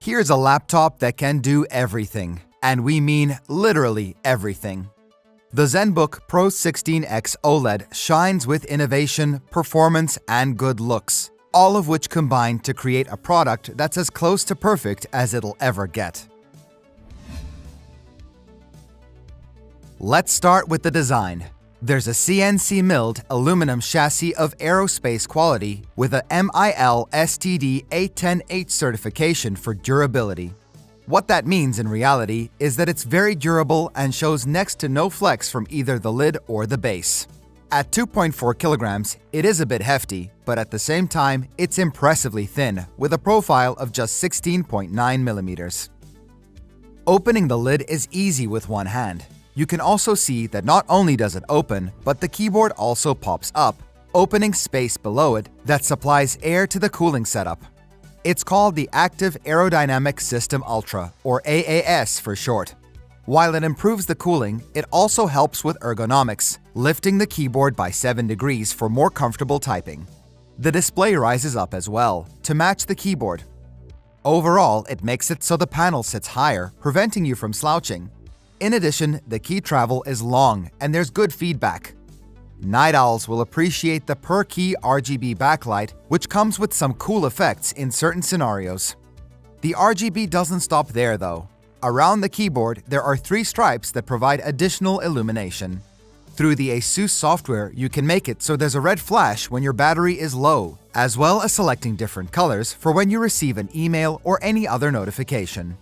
Here's a laptop that can do everything, and we mean literally everything. The Zenbook Pro 16X OLED shines with innovation, performance, and good looks, all of which combine to create a product that's as close to perfect as it'll ever get. Let's start with the design. There's a CNC milled aluminum chassis of aerospace quality with a MIL STD A10H certification for durability. What that means in reality is that it's very durable and shows next to no flex from either the lid or the base. At 2.4 kilograms, it is a bit hefty, but at the same time, it's impressively thin with a profile of just 16.9 millimeters. Opening the lid is easy with one hand. You can also see that not only does it open, but the keyboard also pops up, opening space below it that supplies air to the cooling setup. It's called the Active Aerodynamic System Ultra, or AAS for short. While it improves the cooling, it also helps with ergonomics, lifting the keyboard by 7 degrees for more comfortable typing. The display rises up as well, to match the keyboard. Overall, it makes it so the panel sits higher, preventing you from slouching. In addition, the key travel is long and there's good feedback. Night owls will appreciate the per-key RGB backlight, which comes with some cool effects in certain scenarios. The RGB doesn't stop there though. Around the keyboard, there are 3 stripes that provide additional illumination. Through the ASUS software, you can make it so there's a red flash when your battery is low, as well as selecting different colors for when you receive an email or any other notification.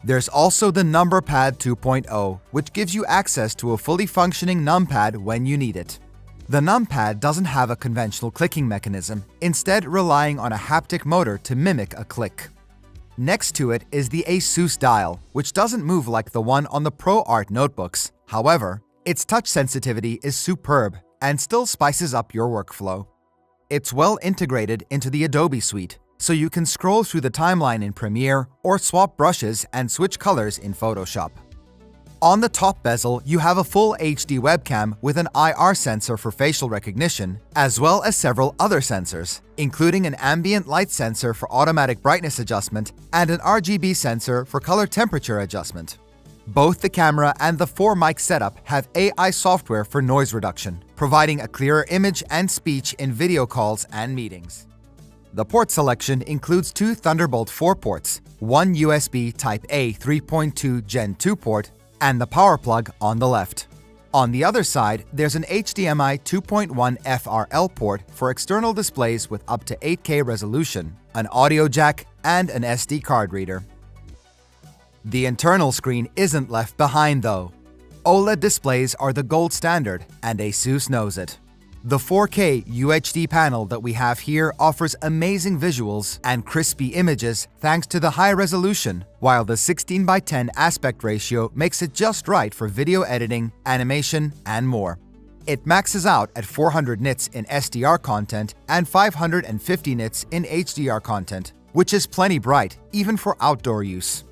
There's also the Number Pad 2.0, which gives you access to a fully functioning numpad when you need it. The numpad doesn't have a conventional clicking mechanism, instead relying on a haptic motor to mimic a click. Next to it is the ASUS dial, which doesn't move like the one on the ProArt notebooks. However, its touch sensitivity is superb and still spices up your workflow. It's well integrated into the Adobe suite, so you can scroll through the timeline in Premiere or swap brushes and switch colors in Photoshop. On the top bezel, you have a full HD webcam with an IR sensor for facial recognition, as well as several other sensors, including an ambient light sensor for automatic brightness adjustment and an RGB sensor for color temperature adjustment. Both the camera and the 4-mic setup have AI software for noise reduction, providing a clearer image and speech in video calls and meetings. The port selection includes 2 Thunderbolt 4 ports, 1 USB Type-A 3.2 Gen 2 port, and the power plug on the left. On the other side, there's an HDMI 2.1 FRL port for external displays with up to 8K resolution, an audio jack, and an SD card reader. The internal screen isn't left behind though. OLED displays are the gold standard, and ASUS knows it. The 4K UHD panel that we have here offers amazing visuals and crispy images thanks to the high resolution, while the 16:10 aspect ratio makes it just right for video editing, animation, and more. It maxes out at 400 nits in SDR content and 550 nits in HDR content, which is plenty bright, even for outdoor use.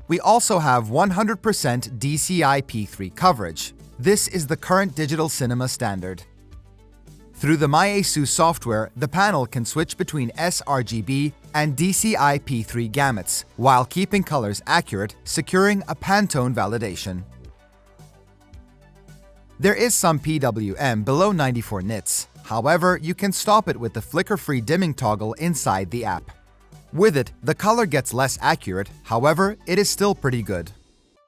We also have 100% DCI-P3 coverage. This is the current digital cinema standard. Through the MyASUS software, the panel can switch between sRGB and DCI-P3 gamuts, while keeping colors accurate, securing a Pantone validation. There is some PWM below 94 nits. However, you can stop it with the flicker-free dimming toggle inside the app. With it, the color gets less accurate, however, it is still pretty good.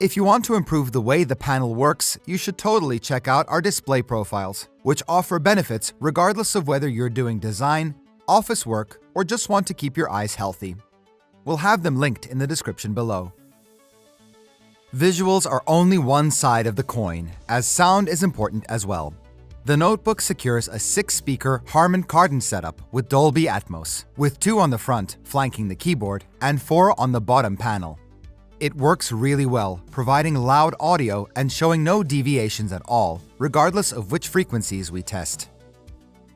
If you want to improve the way the panel works, you should totally check out our display profiles, which offer benefits regardless of whether you're doing design, office work, or just want to keep your eyes healthy. We'll have them linked in the description below. Visuals are only one side of the coin, as sound is important as well. The notebook secures a 6-speaker Harman Kardon setup with Dolby Atmos, with 2 on the front, flanking the keyboard, and 4 on the bottom panel. It works really well, providing loud audio and showing no deviations at all, regardless of which frequencies we test.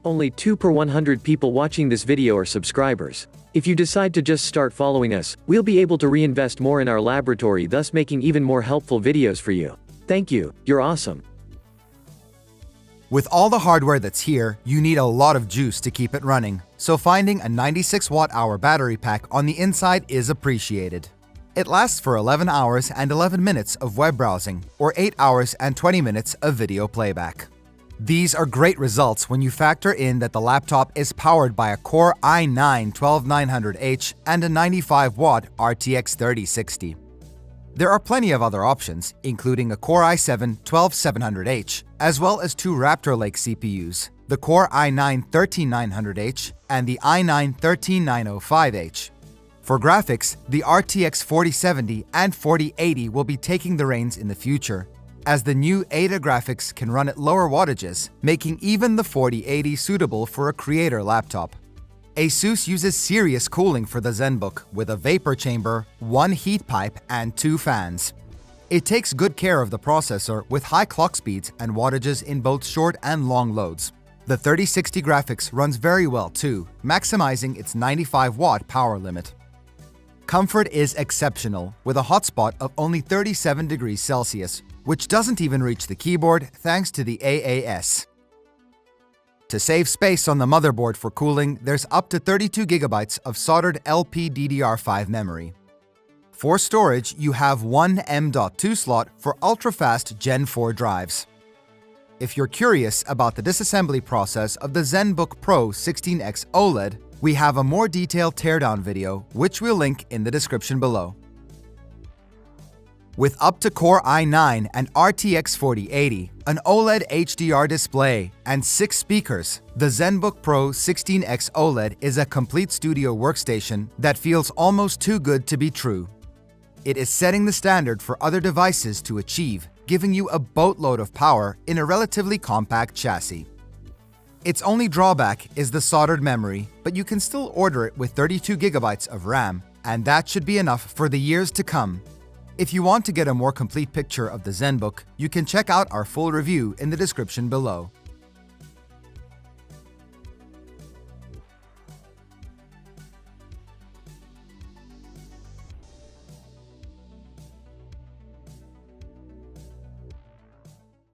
Only 2 per 100 people watching this video are subscribers. If you decide to just start following us, we'll be able to reinvest more in our laboratory, thus making even more helpful videos for you. Thank you, you're awesome. With all the hardware that's here, you need a lot of juice to keep it running, so finding a 96 watt-hour battery pack on the inside is appreciated. It lasts for 11 hours and 11 minutes of web browsing, or 8 hours and 20 minutes of video playback. These are great results when you factor in that the laptop is powered by a Core i9-12900H and a 95-watt RTX 3060. There are plenty of other options, including a Core i7-12700H, as well as two Raptor Lake CPUs, the Core i9-13900H and the i9-13905H. For graphics, the RTX 4070 and 4080 will be taking the reins in the future, as the new Ada graphics can run at lower wattages, making even the 4080 suitable for a creator laptop. ASUS uses serious cooling for the Zenbook with a vapor chamber, one heat pipe, and two fans. It takes good care of the processor with high clock speeds and wattages in both short and long loads. The 3060 graphics runs very well too, maximizing its 95-watt power limit. Comfort is exceptional, with a hotspot of only 37 degrees Celsius, which doesn't even reach the keyboard thanks to the AAS. To save space on the motherboard for cooling, there's up to 32 GB of soldered LPDDR5 memory. For storage, you have one M.2 slot for ultra-fast Gen 4 drives. If you're curious about the disassembly process of the Zenbook Pro 16X OLED, we have a more detailed teardown video, which we'll link in the description below. With up to Core i9 and RTX 4080, an OLED HDR display, and 6 speakers, the Zenbook Pro 16X OLED is a complete studio workstation that feels almost too good to be true. It is setting the standard for other devices to achieve, giving you a boatload of power in a relatively compact chassis. Its only drawback is the soldered memory, but you can still order it with 32 GB of RAM, and that should be enough for the years to come. If you want to get a more complete picture of the Zenbook, you can check out our full review in the description below.